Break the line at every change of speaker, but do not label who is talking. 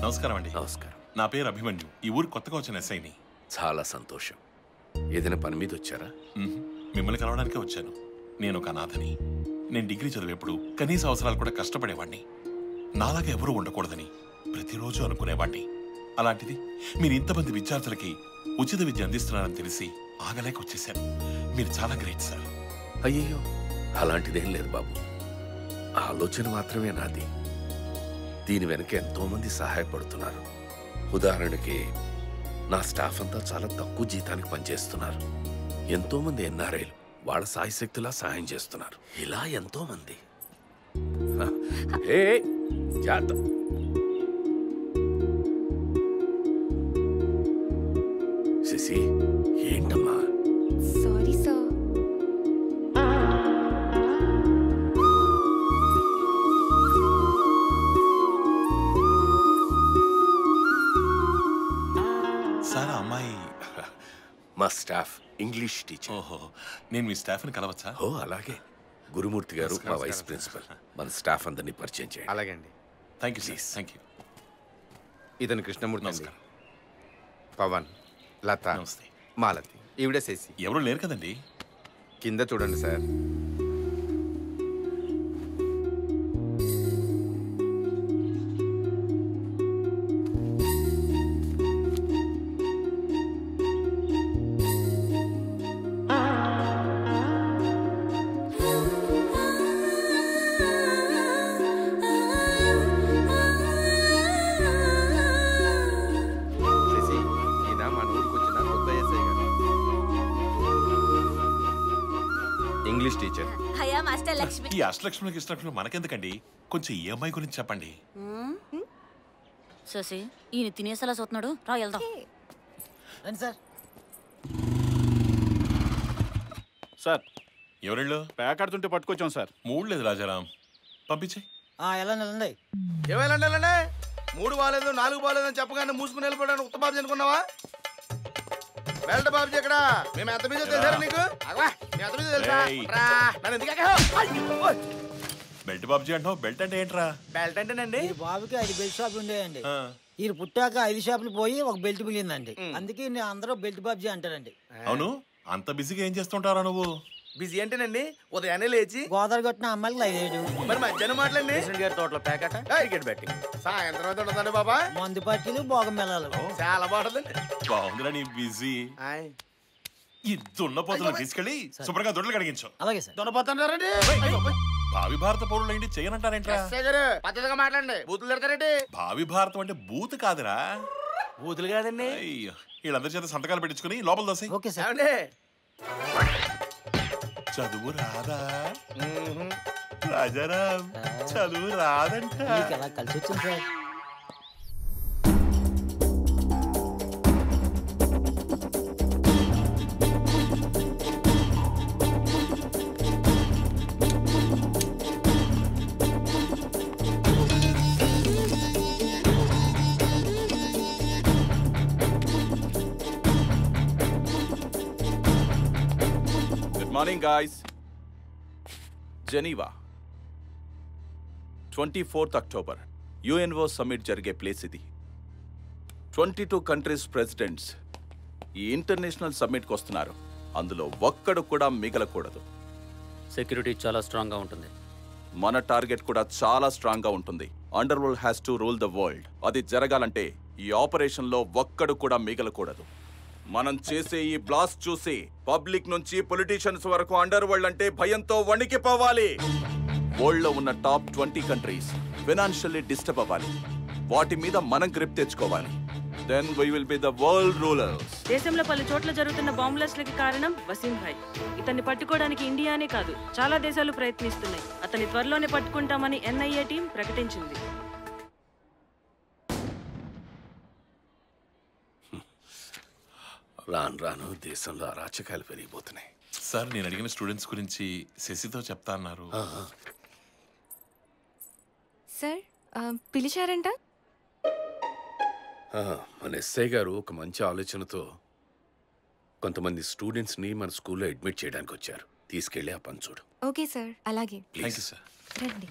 నమస్కారం అండి.
నమస్కారం.
నా పేరు అభిమన్యు. ఈ ఊరు కొత్తగా వచ్చిన ఎస్ఐని.
చాలా సంతోషం. ఏదైనా పని మీద వచ్చారా?
మిమ్మల్ని కలవడానికే వచ్చాను. నేను ఒక అనాథని. నేను డిగ్రీ చదివేప్పుడు కనీస అవసరాలు కూడా కష్టపడేవాడిని. నాలాగా ఎవరూ ఉండకూడదని ప్రతిరోజు అనుకునేవాడిని. అలాంటిది మీరు ఇంతమంది విద్యార్థులకి ఉచిత విద్య అందిస్తున్నారని తెలిసి ఆగలేక వచ్చేసాను. మీరు చాలా గ్రేట్ సార్.
అయ్యో, అలాంటిదేం లేదు బాబు. ఆలోచన మాత్రమే నాది. దీని వెనక ఎంతో మంది సహాయపడుతున్నారు. ఉదాహరణకి నా స్టాఫ్ అంతా చాలా తక్కువ జీతానికి పనిచేస్తున్నారు. ఎంతో మంది ఎన్ఆర్ఐలు వాళ్ళ సాయశక్తిలా సహాయం చేస్తున్నారు. ఇలా ఎంతో మంది. శశి, ఏంటమ్మా?
Sorry sir.
సార్ అమ్మాయి
మా స్టాఫ్ ఇంగ్లీష్ టీచర్.
ఓహో, నేను మీ స్టాఫ్ని కలవచ్చా?
ఓ అలాగే. గురుమూర్తి గారు మా వైస్ ప్రిన్సిపల్. మన స్టాఫ్ అందరినీ పరిచయం చేయండి.
అలాగే అండి.
Thank you sir. Thank you.
ఇతను కృష్ణమూర్తి అండి. పవన్, లత,
నమస్తే.
మాలతి, ఈవిడ శశి.
ఎవరు లేరు కదండి.
కింద చూడండి sir. English teacher.
Hagia master Lakshmi.
ఈ అష్టలక్ష్మికి ఇష్టలక్ష్మి మనకెందుకండి? కొంచెం ఈ అమ్మాయి గురించి చెప్పండి.
శశి, ఈయన తినేసేలా చూస్తున్నాడు. రా వెళ్దాం.
రండి సార్.
సార్,
ఎవరెళ్ళు?
ప్యాకెడుతుంటే పట్టుకొచ్చాం సార్.
మూడు లేదు రాజారాం, పంపించే.
వెళ్ళండి.
ఏమైనా 3 బాలేదు 4 బాలేదు అని చెప్పగానే మూసుకుని వెళ్ళిపోవడానికి ఉత్త బాబు అనుకున్నావా? బెల్ట్ బాబుజీ ఎక్కడ? మేము ఎంత మీద తెలుసా నీకు?
బెల్ట్ బాబుజీ అంటావు? బెల్ట్ అంటే ఏంట్రా?
బెల్ట్ అంటేనండి,
ఈ బాబుకి 5 బెల్ట్ షాపులు ఉండేయండి. ఈయన పుట్టాక 5 షాపులు పోయి ఒక బెల్ట్ మిగిలిందండి. అందుకే అందరూ బెల్ట్ బాబుజీ అంటారండి.
అవును, అంత బిజీగా ఏం చేస్తుంటారా నువ్వు?
బిజీ అంటేనండి ఉదయాన్నే లేచి
గోదావరి కొట్టిన అమ్మాయికి లైవేడు,
మరి మధ్యాహ్నం మాటలండి
గారి తోటలో ప్యాకెట్,
క్రికెట్ బ్యాటింగ్, సాయంత్రం అయితే ఉండదండి బాబా
మందు పట్టీలు భోగం మెలాలు.
చాలా బాగుంటుందండి.
బాగుందిరా నీ బిజీ. ఈ దున్నపోతులు తీసుకెళ్ళి శుభ్రంగా దొడ్లు కడిగించు.
అలాగే సార్.
దొరపోతారండి.
భావి భారత పౌరులు ఏంటి చేయనంటారేంట్రా?
పద్ధతిగా మాట్లాడండి. బూతులు తిడతారండి.
భావి భారతం అంటే బూత్ కాదురా.
బూతులు కాదండి.
అయ్యో, వీళ్ళందరి చేత సంతకాలు పెట్టించుకుని లోపల దోసి.
Okay sir.
చదువు రాదా రాజారాం? చదువు రాదంట.
ఎలా కలిసి వచ్చింది sir?
Morning guys. Geneva 24th October UNO summit జరిగే ప్లేస్ ఇది. 22 కంట్రీస్ ప్రెసిడెంట్స్ ఈ ఇంటర్నేషనల్ సమ్మిట్కి వస్తున్నారు. అందులో ఒక్కడు కూడా మిగలకూడదు.
సెక్యూరిటీ చాలా స్ట్రాంగ్గా ఉంటుంది.
మన టార్గెట్ కూడా చాలా స్ట్రాంగ్గా ఉంటుంది. Under world has to rule the world. అది జరగాలంటే ఈ ఆపరేషన్లో ఒక్కడు కూడా మిగలకూడదు. మనం చేసే ఈ బ్లాస్ట్ చూసి పబ్లిక్ నుంచి పొలిటీషియన్స్ వరకు అండర్ వరల్డ్ అంటే భయంతో వణికిపోవాలి. వరల్డ్ లో ఉన్న టాప్ 20 కంట్రీస్ ఫైనాన్షియల్లీ డిస్టర్బ్ అవ్వాలి. వాటి మీద మనం గ్రిప్ తెచ్చుకోవాలి. Then we will be the world rulers.
దేశంలో పలు చోట్ల జరుగుతున్న బాంబులకి కారణం వసీం భాయ్. ఇతన్ని పట్టుకోవడానికి ఇండియానే కాదు చాలా దేశాలు ప్రయత్నిస్తున్నాయి. అతన్ని త్వరలోనే పట్టుకుంటామని ఎన్ఐఏ టీం ప్రకటించింది.
రాను రాను దేశంలో అరాచకాలు పెరిగిపోతున్నాయి.
సార్, నేను అడిగిన స్టూడెంట్స్ గురించి శశితో చెప్తా అన్నారు.
సార్ పిలిచారంట?
మన ఎస్ఐ గారు ఒక మంచి ఆలోచనతో కొంతమంది స్టూడెంట్స్ని మన స్కూల్లో అడ్మిట్ చేయడానికి వచ్చారు. తీసుకెళ్ళి ఆ పని చూడు.
ఓకే సార్, అలాగే.
Thank you sir.
రండి.